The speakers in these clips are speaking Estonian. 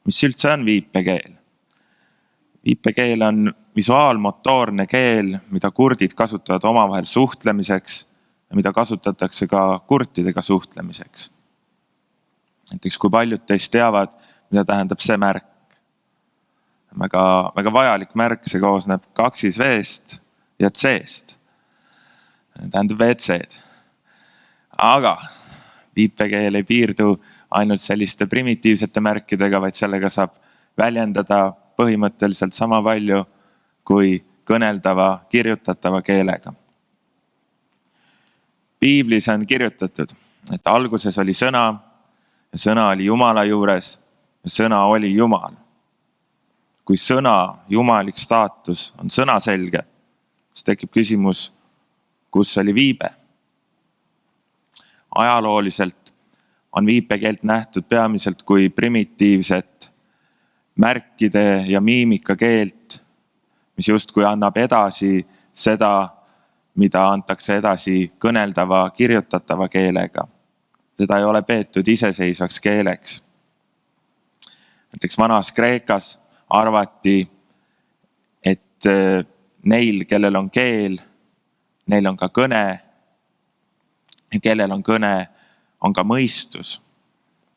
Mis üldse on viipekeel? Viipekeel on visuaalmotoorne keel, mida kurdid kasutavad omavahel suhtlemiseks ja mida kasutatakse ka kurtidega suhtlemiseks. Näiteks kui paljud teist teavad, mida tähendab see märk. Väga vajalik märk, see koosneb 2 V-st ja C-st. Tähendab WC-d. Aga viipekeel ei piirdu ainult selliste primitiivsete märkidega, vaid sellega saab väljendada põhimõtteliselt sama palju kui kõneldava, kirjutatava keelega. Piiblis on kirjutatud, et alguses oli sõna ja sõna oli Jumala juures ja sõna oli Jumal. Kui sõna, jumalik staatus on sõnaselge, siis tekib küsimus, kus oli viibe. Ajalooliselt on viipekeelt nähtud peamiselt kui primitiivset märkide ja miimika keelt, mis justkui annab edasi seda, mida antakse edasi kõneldava, kirjutatava keelega. Seda ei ole peetud iseseisvaks keeleks. Näiteks vanas Kreekas arvati, et neil, kellel on keel, neil on ka kõne, ja kellel on kõne, on ka mõistus.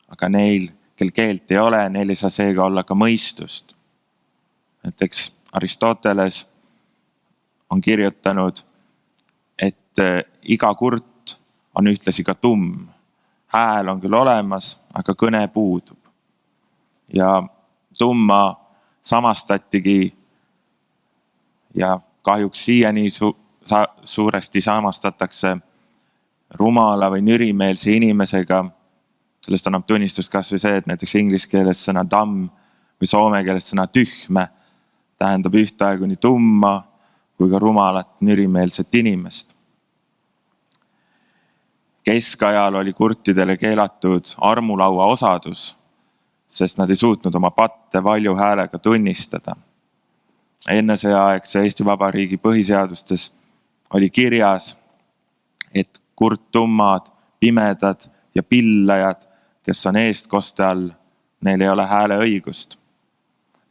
Aga neil, kel keelt ei ole, neil ei saa seega olla ka mõistust. Näiteks Aristoteles on kirjutanud, et iga kurt on ühtlasi ka tumm. Hääl on küll olemas, aga kõne puudub. Ja tumma samastatigi ja kahjuks siiani suuresti samastatakse rumala või nürimeelse inimesega. Sellest annab tunnistust kas või see, et näiteks inglise keeles sõna dumb või soome keeles sõna tühme tähendab ühtaegu nii tumma kui ka rumalat nürimeelset inimest. Keskajal oli kurtidele keelatud armulaua osadus, sest nad ei suutnud oma patte valju häälega tunnistada. Enne sõjaaegse Eesti Vabariigi põhiseadustes oli kirjas, et kurttummad, pimedad ja pillajad, kes on eestkoste all, neil ei ole hääleõigust.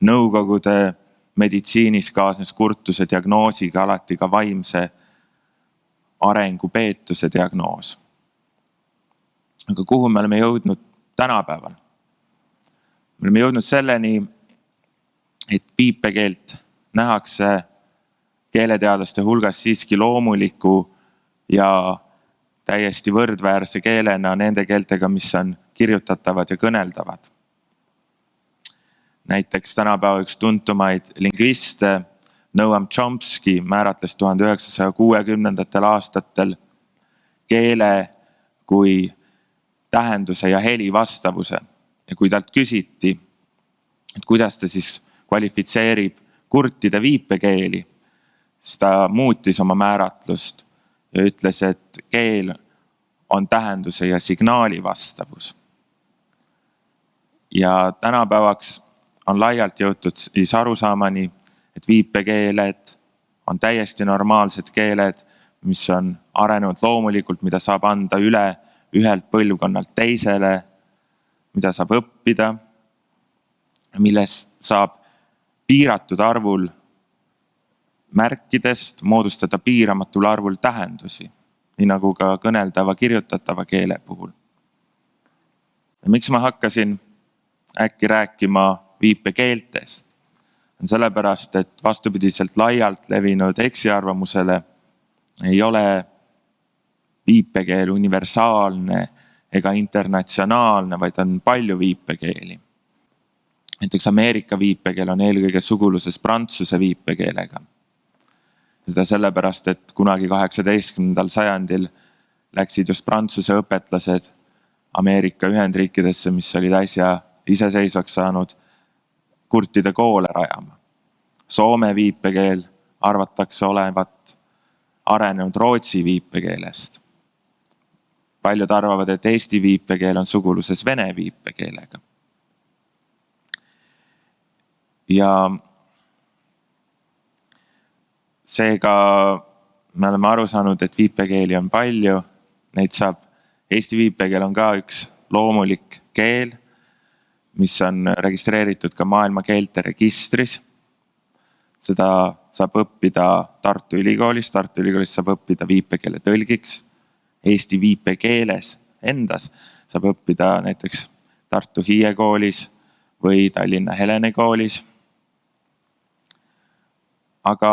Nõukogude meditsiinis kaasnes kurtuse diagnoosiga alati ka vaimse arengu peetuse diagnoos. Aga kuhu me oleme jõudnud tänapäeval? Me oleme jõudnud selleni, et viipekeelt nähakse keeleteadlaste hulgas siiski loomuliku ja täiesti võrdväärse keelena nende keeltega, mis on kirjutatavad ja kõneldavad. Näiteks tänapäeva üks tuntumaid lingviste Noam Chomsky määratles 1960. aastatel keele kui tähenduse ja heli vastavuse. Ja kui talt küsiti, et kuidas ta siis kvalifitseerib kurtide viipekeeli, siis ta muutis oma määratlust ja ütles, et keel on tähenduse ja signaali vastavus. Ja tänapäevaks on laialt jõutud siis arusaamani, et viipekeeled on täiesti normaalsed keeled, mis on arenenud loomulikult, mida saab anda üle ühelt põlvkonnalt teisele, mida saab õppida, milles saab piiratud arvul märkidest moodustada piiramatul arvul tähendusi, nii nagu ka kõneldava kirjutatava keele puhul. Ja miks ma hakkasin äkki rääkima viipekeeltest? On sellepärast, et vastupidiselt laialt levinud eksiarvamusele ei ole viipekeel universaalne ega internatsionaalne, vaid on palju viipekeeli. Näiteks Ameerika viipekeel on eelkõige suguluses prantsuse viipekeelega. Seda sellepärast, et kunagi 18. sajandil läksid just prantsuse õpetlased Ameerika Ühendriikidesse, mis olid äsja iseseisvaks saanud, kurtide koole rajama. Soome viipekeel arvatakse olevat arenenud Rootsi viipekeelest. Paljud arvavad, et Eesti viipekeel on suguluses vene viipekeelega. Ja seega me oleme aru saanud, et viipekeeli on palju. Eesti viipekeel on ka üks loomulik keel, mis on registreeritud ka maailma keelte registris. Seda saab õppida Tartu Ülikoolis saab õppida viipekeele tõlgiks, eesti viipekeeles endas saab õppida näiteks Tartu Hiie koolis või Tallinna Helene koolis. Aga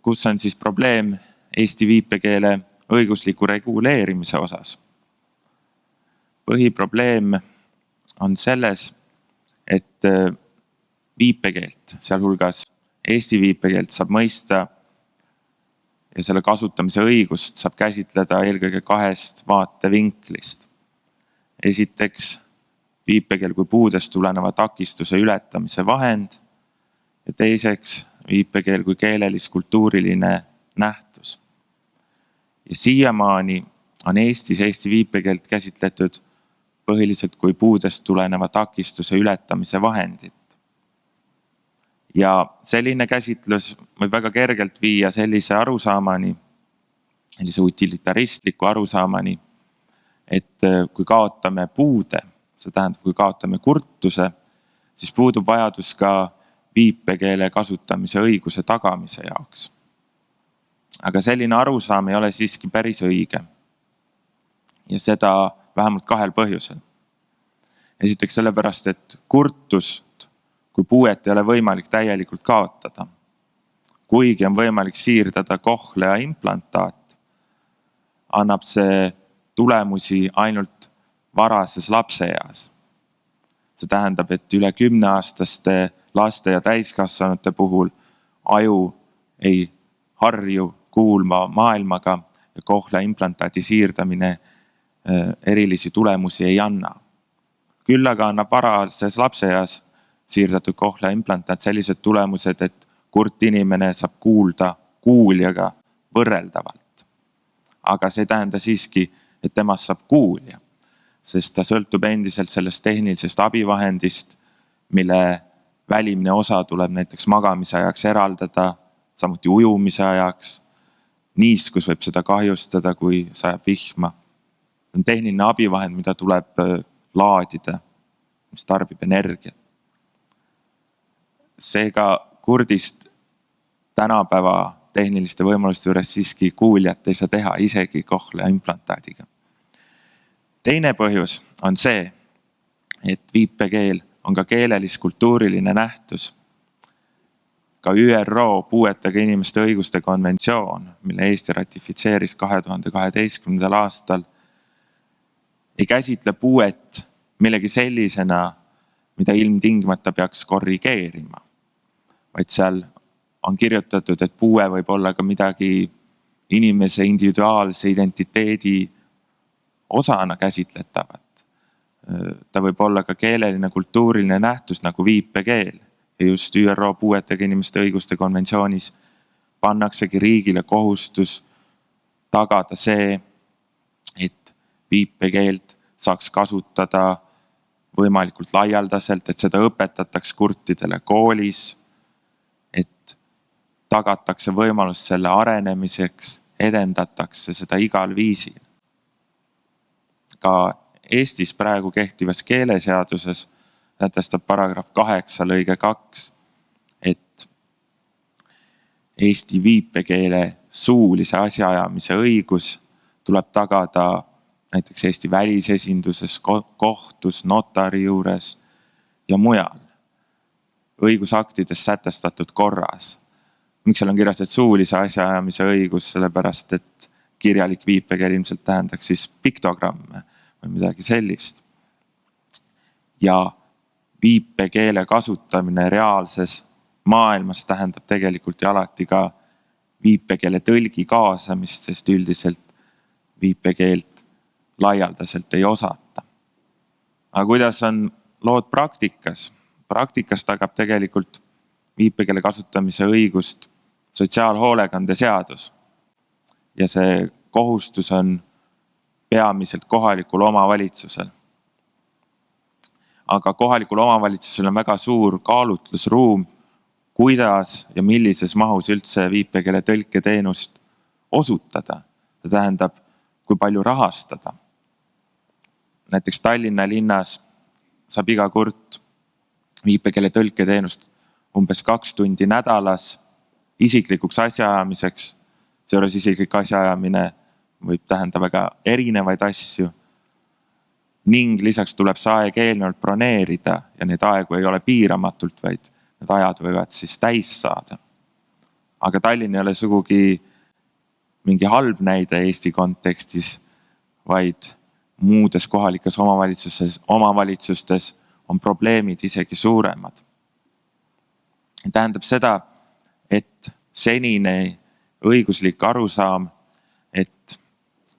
kus on siis probleem eesti viipekeele õigusliku reguleerimise osas? Põhiprobleem on selles, et viipekeelt, sealhulgas eesti viipekeelt saab mõista ja selle kasutamise õigust saab käsitleda eelkõige kahest vaatevinklist. Esiteks, viipekeel kui puudest tuleneva takistuse ületamise vahend ja teiseks, viipekeel kui keelelis-kultuuriline nähtus. Ja siiamaani on Eestis eesti viipekeelt käsitletud põhiliselt kui puudest tuleneva takistuse ületamise vahendit. Ja selline käsitlus võib väga kergelt viia sellise arusaamani, sellise utilitaristliku arusaamani, et kui kaotame puude, see tähendab, kui kaotame kurtuse, siis puudub vajadus ka viipekeele kasutamise õiguse tagamise jaoks. Aga selline arusaam ei ole siiski päris õige. Ja seda vähemalt kahel põhjusel. Esiteks sellepärast, et kurtust kui puuet ei ole võimalik täielikult kaotada. Kuigi on võimalik siirdada kohlea implantaat, annab see tulemusi ainult varases lapseeas. See tähendab, et üle 10-aastaste laste ja täiskasvanute puhul aju ei harju kuulma maailmaga ja kohlea implantaadi siirdamine erilisi tulemusi ei anna. Küll aga annab varases lapseeas siirdatud kohlea implantaat sellised tulemused, et kurt inimene saab kuulda kuuljaga võrreldavalt. Aga see ei tähenda siiski, et temast saab kuulja, sest ta sõltub endiselt sellest tehnilisest abivahendist, mille välimine osa tuleb näiteks magamise ajaks eraldada, samuti ujumise ajaks. Niiskus võib seda kahjustada, kui sajab vihma. On tehniline abivahend, mida tuleb laadida, mis tarbib energiat. Seega kurdist tänapäeva tehniliste võimaluste juures siiski kuuljat ei saa teha isegi kohlea implantaadiga. Teine põhjus on see, et viipekeel on ka keelelis-kultuuriline nähtus. Ka ÜRO puuetega inimeste õiguste konventsioon, mille Eesti ratifitseeris 2012. aastal, ei käsitle puuet millegi sellisena, mida ilmtingimata peaks korrigeerima. Vaid seal on kirjutatud, et puue võib olla ka midagi inimese individuaalse identiteedi osana käsitletavat. Ta võib olla ka keeleline kultuuriline nähtus nagu viipekeel. Ja just ÜRO puuetega inimeste õiguste konventsioonis pannaksegi riigile kohustus tagada see, et viipekeelt saaks kasutada võimalikult laialdaselt, et seda õpetataks kurtidele koolis, et tagatakse võimalus selle arenemiseks, edendatakse seda igal viisil. Ka Eestis praegu kehtivas keeleseaduses sätestab paragrahv 8 lõige 2, et Eesti viipekeele suulise asjaajamise õigus tuleb tagada näiteks Eesti välisesinduses, kohtus, notari juures ja mujal õigusaktides sätestatud korras. Miks seal on kirjas, et suulise asjaajamise õigus, sellepärast et kirjalik viipekeel ilmselt tähendaks siis piktogramme või midagi sellist. Ja viipekeele kasutamine reaalses maailmas tähendab tegelikult ja alati ka viipekeele tõlgi kaasamist, sest üldiselt viipekeelt laialdaselt ei osata. Aga kuidas on lood praktikas? Praktikas tagab tegelikult viipekeele kasutamise õigust sotsiaalhoolekande seadus. Ja see kohustus on peamiselt kohalikul omavalitsusel. Aga kohalikul omavalitsusel on väga suur kaalutlusruum, kuidas ja millises mahus üldse viipekeele tõlketeenust osutada. See tähendab, kui palju rahastada. Näiteks Tallinna linnas saab iga kurt viipekeele tõlketeenust umbes 2 tundi nädalas isiklikuks asjaajamiseks. Seejuures isiklik asjaajamine võib tähendada väga erinevaid asju. Ning lisaks tuleb see aeg eelnevalt broneerida ja need aegu ei ole piiramatult, vaid need ajad võivad siis täis saada. Aga Tallinn ei ole sugugi mingi halb näide Eesti kontekstis, vaid muudes kohalikes omavalitsustes on probleemid isegi suuremad. Tähendab seda, et senine õiguslik arusaam, et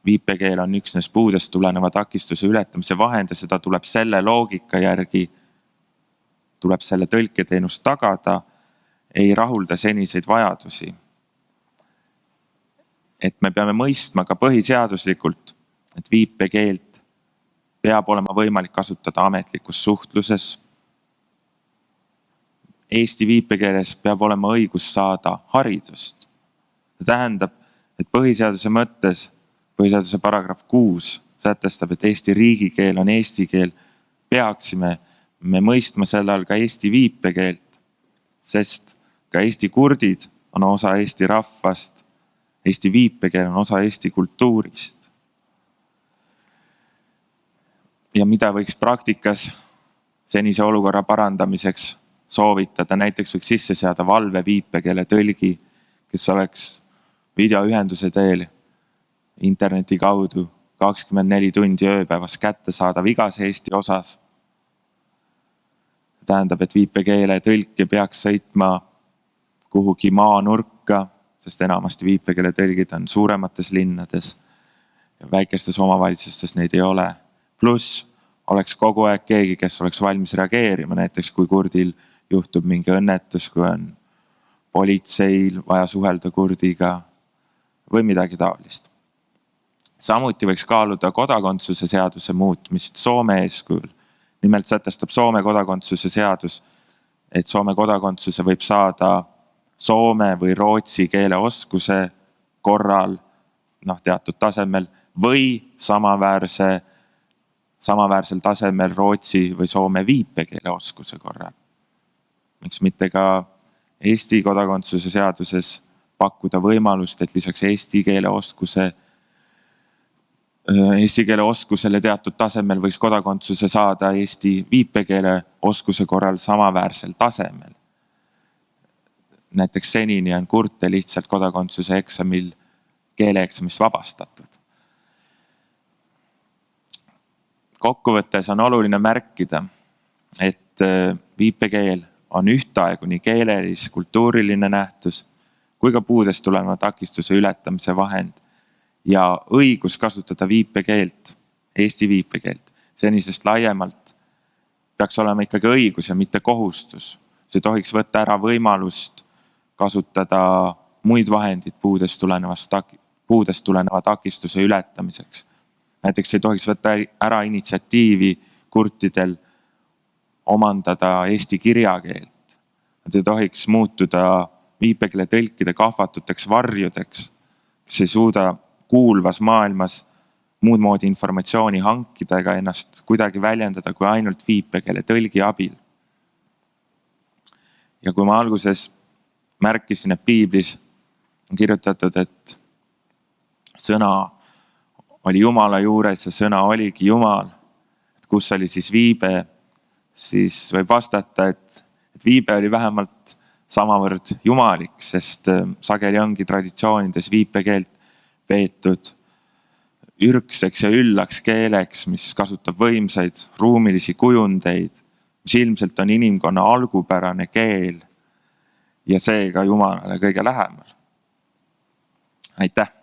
viipekeel on üksnes puudest tuleneva takistuse ületamise vahend ja seda tuleb selle loogika järgi, tuleb selle tõlketeenust tagada, ei rahulda seniseid vajadusi. Et me peame mõistma ka põhiseaduslikult, et viipekeelt peab olema võimalik kasutada ametlikus suhtluses. Eesti viipekeeles peab olema õigus saada haridust. See tähendab, et põhiseaduse mõttes, põhiseaduse paragrahv 6 sätestab, et Eesti riigikeel on eesti keel, peaksime me mõistma selle all ka Eesti viipekeelt, sest ka Eesti kurdid on osa Eesti rahvast, Eesti viipekeel on osa Eesti kultuurist. Ja mida võiks praktikas senise olukorra parandamiseks soovitada, näiteks võiks sisse seada valve viipekeele tõlgi, kes oleks videoühenduse teel interneti kaudu 24 tundi ööpäevas kättesaadav igas Eesti osas. Tähendab, et viipekeele tõlk peaks sõitma kuhugi maanurka, sest enamasti viipekeele tõlgid on suuremates linnades ja väikestes omavalitsustes neid ei ole. Pluss oleks kogu aeg keegi, kes oleks valmis reageerima, näiteks kui kurdil juhtub mingi õnnetus, kui on politseil vaja suhelda kurdiga või midagi taolist. Samuti võiks kaaluda kodakondsuse seaduse muutmist Soome eeskujul. Nimelt sätestab Soome kodakondsuse seadus, et Soome kodakondsuse võib saada soome või rootsi keele oskuse korral teatud tasemel või samaväärsel tasemel rootsi või soome viipekeele oskuse korral. Miks mitte ka Eesti kodakondsuse seaduses pakkuda võimalust, et lisaks eesti keele oskusele teatud tasemel võiks kodakondsuse saada Eesti viipekeele oskuse korral samaväärsel tasemel. Näiteks senini on kurte lihtsalt kodakondsuse eksamil keeleeksamist vabastatud. Kokkuvõttes on oluline märkida, et viipekeel on ühtaegu nii keelelis, kultuuriline nähtus kui ka puudest tuleneva takistuse ületamise vahend ja õigus kasutada viipekeelt, Eesti viipekeelt senisest laiemalt peaks olema ikkagi õigus ja mitte kohustus. See tohiks võtta ära võimalust kasutada muid vahendid puudest tuleneva takistuse ületamiseks. Näiteks ei tohiks võtta ära initsiatiivi kurtidel omandada eesti kirjakeelt. Nad ei tohiks muutuda viipekeele tõlkide kahvatuteks varjudeks, kes ei suuda kuulvas maailmas muud moodi informatsiooni hankida ega ennast kuidagi väljendada kui ainult viipekeele tõlgi abil. Ja kui ma alguses märkisin, et piiblis on kirjutatud, et sõna oli Jumala juures ja sõna oligi Jumal, et kus oli siis viibe, siis võib vastata, et viibe oli vähemalt samavõrd jumalik, sest sageli ongi traditsioonides viipekeelt peetud ürgseks ja üllaks keeleks, mis kasutab võimsaid ruumilisi kujundeid, mis ilmselt on inimkonna algupärane keel ja seega Jumalale kõige lähemal. Aitäh!